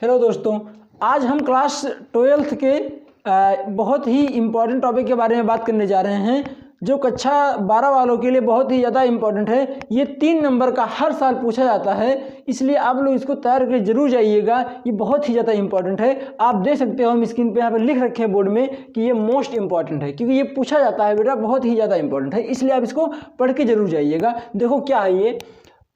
Hello दोस्तों, आज हम क्लास 12th के बहुत ही इम्पॉर्टेंट टॉपिक के बारे में बात करने जा रहे हैं जो कक्षा 12 वालों के लिए बहुत ही ज़्यादा इम्पॉर्टेंट है। ये 3 नंबर का हर साल पूछा जाता है, इसलिए आप लोग इसको तैयार करके जरूर जाइएगा। ये बहुत ही ज़्यादा इम्पॉर्टेंट है। आप देख सकते हो हम स्क्रीन पे यहाँ पर लिख रखे हैं बोर्ड में कि ये मोस्ट इम्पॉर्टेंट है, क्योंकि ये पूछा जाता है बेटा, बहुत ही ज़्यादा इंपॉर्टेंट है, इसलिए आप इसको पढ़ के जरूर जाइएगा। देखो क्या है ये,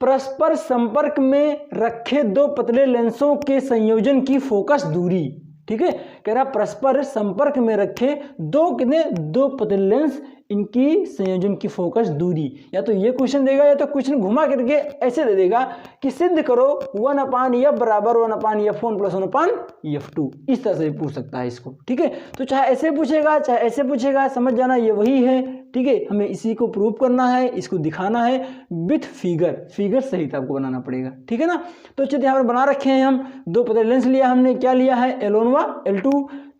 परस्पर संपर्क में रखे दो पतले लेंसों के संयोजन की फोकस दूरी। ठीक है, कह रहा परस्पर संपर्क में रखे दो पतले लेंस, इनकी संयोजन की फोकस दूरी। या तो ये क्वेश्चन देगा या तो क्वेश्चन घुमा करके ऐसे दे देगा कि सिद्ध करो 1/f बराबर 1/f1 + 1/f2। इस तरह से भी पूछ सकता है इसको। ठीक है, तो चाहे ऐसे पूछेगा चाहे ऐसे पूछेगा, समझ जाना ये वही है। ठीक है, हमें इसी को प्रूव करना है, इसको दिखाना है विथ फिगर सहित आपको बनाना पड़ेगा। ठीक है ना, तो चलिए यहाँ पर बना रखे हैं हम दो पतले लेंस लिया हमने, क्या लिया है L1 व L2।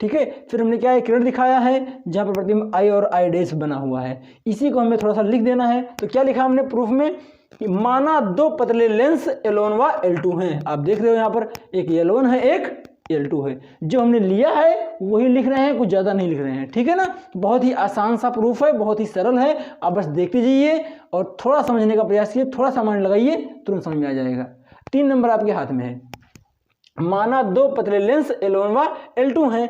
ठीक है, फिर हमने क्या है किरण दिखाया है जहाँ पर प्रतिबिंब I और I' बना हुआ है, इसी को हमें थोड़ा सा लिख देना है। तो क्या लिखा हमने प्रूफ में कि माना दो पतले लेंस L1 व L2 हैं। आप देख रहे हो यहाँ पर एक L1 है एक L2 है, जो हमने लिया है वही लिख रहे हैं, कुछ ज़्यादा नहीं लिख रहे हैं। ठीक है ना, बहुत ही आसान सा प्रूफ है, बहुत ही सरल है। आप बस देखते जाइए और थोड़ा समझने का प्रयास कीजिए, थोड़ा सा माइंड लगाइए, तुरंत समझ में आ जाएगा। 3 नंबर आपके हाथ में है। माना दो पतले लेंस L1 व L2 हैं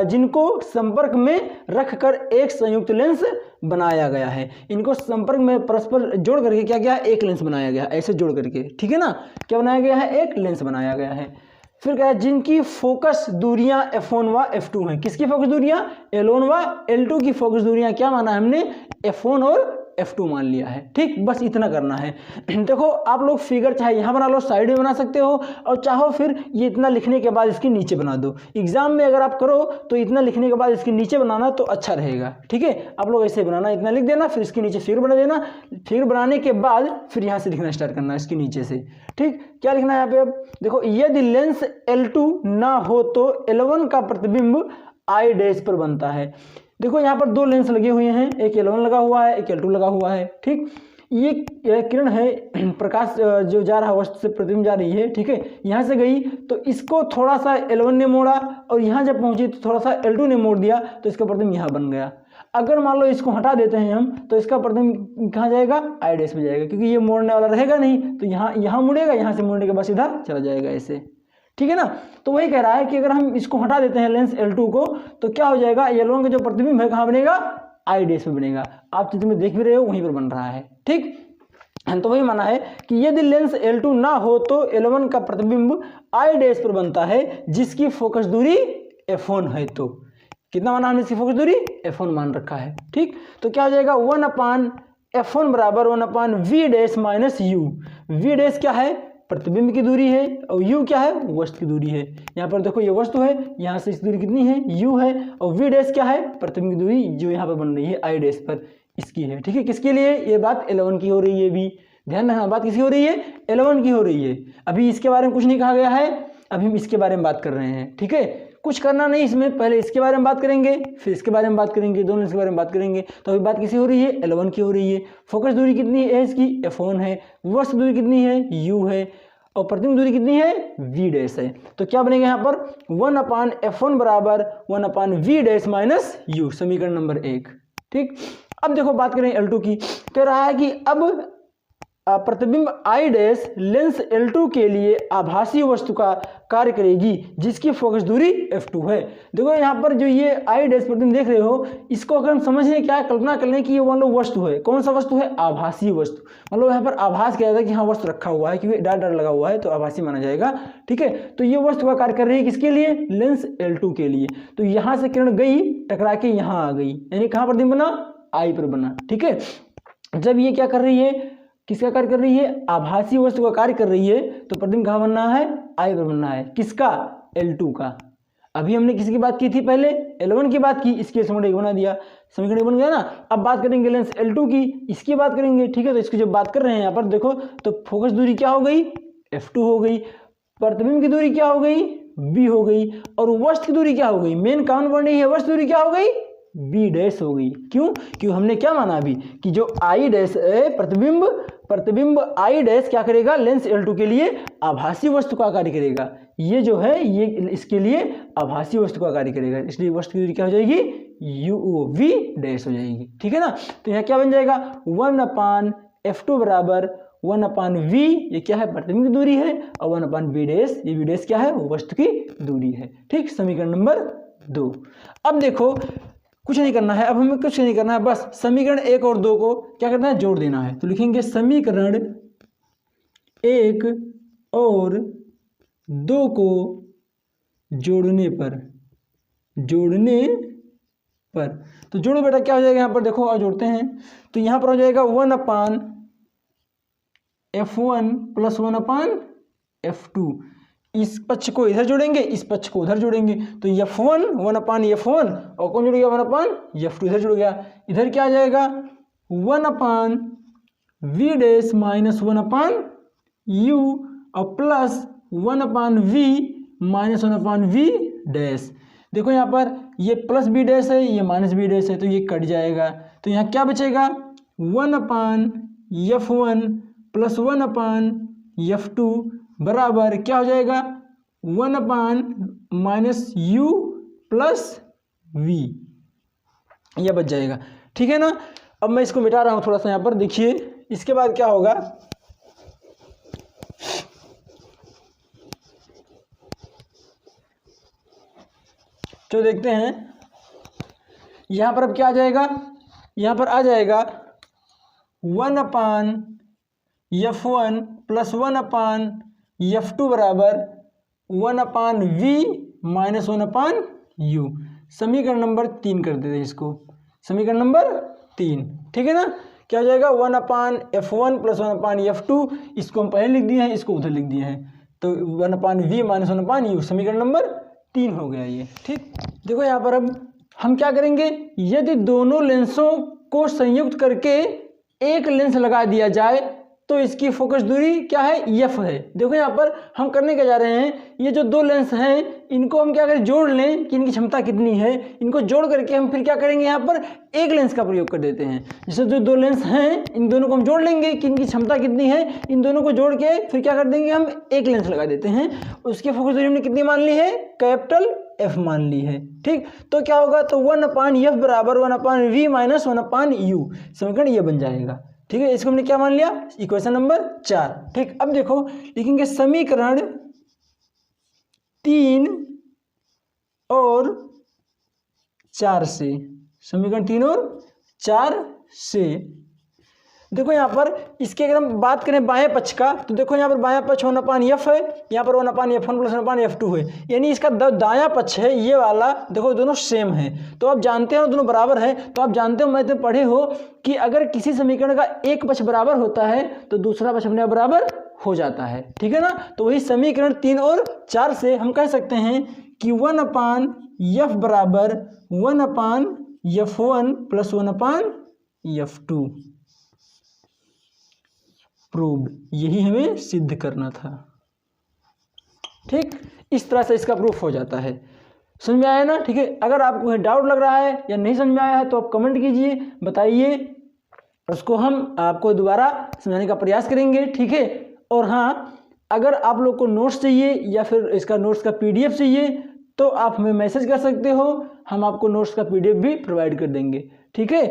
जिनको संपर्क में रखकर एक संयुक्त लेंस बनाया गया है। इनको संपर्क में परस्पर जोड़ करके क्या किया, एक लेंस बनाया गया, ऐसे जोड़ करके। ठीक है ना, क्या बनाया गया है, एक लेंस बनाया गया है। फिर क्या है, जिनकी फोकस दूरियां F1 व F2 हैं। किसकी फोकस दूरियां, L1 व L2 की फोकस दूरियां क्या माना हमने, F1 और F2 मान लिया है। ठीक, बस इतना करना है। देखो आप लोग फिगर चाहे यहाँ बना लो, साइड में बना सकते हो, और चाहो फिर ये इतना लिखने के बाद इसके नीचे बना दो। एग्जाम में अगर आप करो तो इतना लिखने के बाद इसके नीचे बनाना तो अच्छा रहेगा। ठीक है, आप लोग ऐसे बनाना, इतना लिख देना, फिर इसके नीचे फिगर बना देना, फिगर बनाने के बाद फिर यहाँ से लिखना स्टार्ट करना इसके नीचे से। ठीक, क्या लिखना है यहाँ पे, अब देखो यदि लेंस L2 ना हो तो L1 का प्रतिबिंब I' पर बनता है। देखो यहाँ पर दो लेंस लगे हुए हैं, एक L1 लगा हुआ है, एक L2 लगा हुआ है। ठीक, ये किरण है, प्रकाश जो जा रहा है वस्तु से प्रतिबिंब जा रही है। ठीक है, यहाँ से गई तो इसको थोड़ा सा L1 ने मोड़ा, और यहाँ जब पहुँची तो थोड़ा सा L2 ने मोड़ दिया, तो इसका प्रतिबिंब यहाँ बन गया। अगर मान लो इसको हटा देते हैं हम तो इसका प्रतिबिंब कहाँ जाएगा, I' में जाएगा, क्योंकि ये मोड़ने वाला रहेगा नहीं, तो यहाँ मुड़ेगा, यहाँ से मुड़ने के बाद सीधा चला जाएगा ऐसे। ठीक है ना, तो वही कह रहा है कि अगर हम इसको हटा देते हैं लेंस L2 को तो क्या हो जाएगा, L1 का जो प्रतिबिंब है कहाँ बनेगा, I' में बनेगा। आप चित्र में देख भी रहे हो, वहीं पर बन रहा है। ठीक, तो वही माना है कि यदि लेंस L2 ना हो तो L1 का प्रतिबिंब I' पर बनता है जिसकी फोकस दूरी F1 है। तो कितना माना हमने इसकी फोकस दूरी, F1 मान रखा है। ठीक, तो क्या हो जाएगा, 1/f1 बराबर 1/v' - u। v' क्या है, प्रतिबिंब की दूरी है, और u क्या है, वस्तु की दूरी है। यहाँ पर देखो ये वस्तु है, यहाँ से इस दूरी कितनी है, u है, और v' क्या है, प्रतिबिंब की दूरी जो यहाँ पर बन रही है I' पर, इसकी है। ठीक है, किसके लिए, ये बात L1 की हो रही है, भी ध्यान रखना, बात किसकी हो रही है, L1 की हो रही है। अभी इसके बारे में कुछ नहीं कहा गया है, अभी हम इसके बारे में बात कर रहे हैं। ठीक है, कुछ करना नहीं इसमें, पहले इसके बारे में बात करेंगे, फिर इसके बारे में बात करेंगे, दोनों इसके बारे में बात करेंगे। तो अभी बात किसी हो रही है, L1 की हो रही है। फोकस दूरी कितनी है इसकी, F1 है, वस्तु दूरी कितनी है, u है, और प्रतिबिंब दूरी कितनी है, v' है। तो क्या बनेगा यहाँ पर, 1/f1 बराबर 1/v' - u, समीकरण नंबर 1। ठीक, अब देखो बात करें L2 की, कह रहा है कि अब प्रतिबिंब I' लेंस L2 के लिए आभासी वस्तु का कार्य करेगी जिसकी फोकस दूरी F2 है। देखो यहाँ पर जो ये I' प्रतिबिंब देख रहे हो, इसको अगर हम समझें, क्या कल्पना कर लें कि ये मान लो वस्तु है, कौन सा वस्तु है, आभासी वस्तु। मतलब यहाँ पर आभास किया जाता है कि हाँ वस्तु रखा हुआ है, क्योंकि डॉट लगा हुआ है तो आभासी माना जाएगा। ठीक है, तो ये वस्तु का कार्य कर रही है किसके लिए, लेंस L2 के लिए। तो यहाँ से किरण गई, टकरा के यहाँ आ गई, यानी कहाँ प्रतिबिंब बना, I पर बना। ठीक है, जब ये क्या कर रही है, किसका कार्य कर रही है, आभासी वस्तु का कार्य कर रही है, तो प्रतिबिंब कहाँ बनना है, I पर बनना है। किसका, L2 का। अभी हमने किसकी बात की थी, पहले L1 की बात की, इसके समीकरण 1 बना दिया, समीकरण 1 बन गया ना। अब बात करेंगे लेंस L2 की, इसकी बात करेंगे। ठीक है, तो इसकी जब बात कर रहे हैं यहाँ पर देखो, तो फोकस दूरी क्या हो गई, F2 हो गई, प्रतिबिंब की दूरी क्या हो गई, b हो गई, और वस्तु की दूरी क्या हो गई, मेन कौन बन रही है, वस्तु दूरी क्या हो गई, बी डैश हो गई। क्यों? क्योंकि हमने क्या माना अभी कि जो आई डैश है प्रतिबिंब आई डैश क्या करेगा, लेंस L2 के लिए आभासी वस्तु का कार्य करेगा। ये जो है ये इसके लिए आभासी वस्तु का कार्य करेगा, इसलिए वस्तु की दूरी क्या हो जाएगी, UV डैश हो जाएगी। ठीक है ना। तो यहाँ क्या बन जाएगा 1/F2 बराबर 1/V, ये क्या है, प्रतिबिंब की दूरी है, और 1/B डैश, ये B डैश क्या है, वो वस्तु की दूरी है। ठीक, समीकरण नंबर 2। अब देखो कुछ नहीं करना है, अब हमें कुछ नहीं करना है, बस समीकरण 1 और 2 को क्या करना है, जोड़ देना है। तो लिखेंगे समीकरण 1 और 2 को जोड़ने पर तो जोड़ो बेटा, क्या हो जाएगा यहाँ पर, देखो और जोड़ते हैं तो यहाँ पर हो जाएगा 1/F1 प्लस 1/F2। इस पक्ष को इधर जोड़ेंगे, इस पक्ष को उधर जोड़ेंगे, तो F1 1/F1 और कौन जुड़ गया 1/F2 इधर जुड़ गया। इधर क्या आ जाएगा 1/V डैश माइनस 1/U और plus 1/V minus 1/V dash. देखो यहाँ पर ये प्लस B डैश है, ये माइनस B डैश है, तो ये कट जाएगा। तो यहाँ क्या बचेगा 1/F1 प्लस 1/F2 बराबर क्या हो जाएगा 1/-U प्लस V, यह बच जाएगा। ठीक है ना। अब मैं इसको मिटा रहा हूँ थोड़ा सा, यहाँ पर देखिए इसके बाद क्या होगा, तो देखते हैं यहाँ पर अब क्या आ जाएगा, यहाँ पर आ जाएगा 1/F1 प्लस 1/F2 बराबर 1/V माइनस 1/U। समीकरण नंबर 3 कर देते हैं इसको, समीकरण नंबर 3। ठीक है ना। क्या हो जाएगा 1/F1 प्लस 1/F2, इसको हम पहले लिख दिए हैं, इसको उधर लिख दिए हैं, तो 1/V माइनस 1/U, समीकरण नंबर 3 हो गया ये। ठीक, देखो यहाँ पर अब हम क्या करेंगे, यदि दोनों लेंसों को संयुक्त करके एक लेंस लगा दिया जाए तो इसकी फोकस दूरी क्या है, F है। देखो यहाँ पर हम करने क्या जा रहे हैं, ये जो दो लेंस हैं इनको हम क्या करें, जोड़ लें कि इनकी क्षमता कितनी है, इनको जोड़ करके हम फिर क्या करेंगे, यहाँ पर एक लेंस का प्रयोग कर देते हैं। जैसे जो दो लेंस हैं इन दोनों को हम जोड़ लेंगे कि इनकी क्षमता कितनी है, इन दोनों को जोड़ के फिर क्या कर देंगे, हम एक लेंस लगा देते हैं। उसकी फोकस दूरी हमने कितनी मान ली है, कैपिटल F मान ली है। ठीक, तो क्या होगा, तो 1/F बराबर 1/V माइनस 1/U, समीकरण ये बन जाएगा। ठीक है, इसको हमने क्या मान लिया, इक्वेशन नंबर 4। ठीक, अब देखो लिखेंगे समीकरण 3 और 4 से, समीकरण 3 और 4 से। देखो यहाँ पर इसके अगर हम बात करें बाएं पक्ष का, तो देखो यहाँ पर बायां पक्ष 1/F है, यहाँ पर 1/F1 प्लस 1/F2 है, यानी इसका दायां पक्ष है ये वाला, देखो दोनों सेम है। तो आप जानते हो दोनों बराबर है, तो आप जानते हो मैं तो पढ़े हो कि अगर किसी समीकरण का एक पक्ष बराबर होता है तो दूसरा पक्ष अपने बराबर हो जाता है। ठीक है ना। तो वही समीकरण 3 और 4 से हम कह सकते हैं कि 1/F बराबर 1/F1 प्लस 1/F2 प्रूव्ड, यही हमें सिद्ध करना था। ठीक, इस तरह से इसका प्रूफ हो जाता है। समझ में आया ना। ठीक है, अगर आपको डाउट लग रहा है या नहीं समझ में आया है तो आप कमेंट कीजिए, बताइए, उसको हम आपको दोबारा समझाने का प्रयास करेंगे। ठीक है, और हाँ, अगर आप लोग को नोट्स चाहिए या फिर इसका नोट्स का PDF चाहिए तो आप हमें मैसेज कर सकते हो, हम आपको नोट्स का PDF भी प्रोवाइड कर देंगे। ठीक है,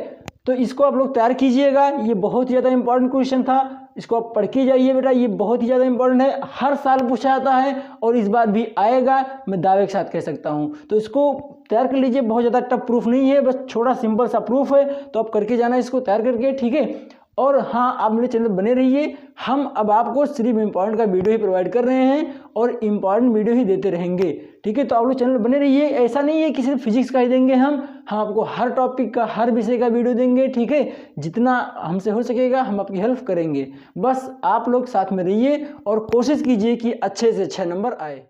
तो इसको आप लोग तैयार कीजिएगा, ये बहुत ही ज़्यादा इंपॉर्टेंट क्वेश्चन था, इसको आप पढ़ के जाइए बेटा, ये बहुत ही ज़्यादा इंपॉर्टेंट है, हर साल पूछा जाता है और इस बार भी आएगा, मैं दावे के साथ कह सकता हूँ। तो इसको तैयार कर लीजिए, बहुत ज़्यादा टफ प्रूफ नहीं है, बस छोटा सिंपल सा प्रूफ है, तो आप करके जाना इसको तैयार करके। ठीक है, और हाँ, आप मेरे चैनल बने रहिए, हम अब आपको सिर्फ इम्पॉर्टेंट का वीडियो ही प्रोवाइड कर रहे हैं और इम्पॉर्टेंट वीडियो ही देते रहेंगे। ठीक है, तो आप लोग चैनल बने रहिए, ऐसा नहीं है कि सिर्फ फिजिक्स का ही देंगे, हम आपको हर टॉपिक का, हर विषय का वीडियो देंगे। ठीक है, जितना हमसे हो सकेगा हम आपकी हेल्प करेंगे, बस आप लोग साथ में रहिए और कोशिश कीजिए कि अच्छे से अच्छा नंबर आए।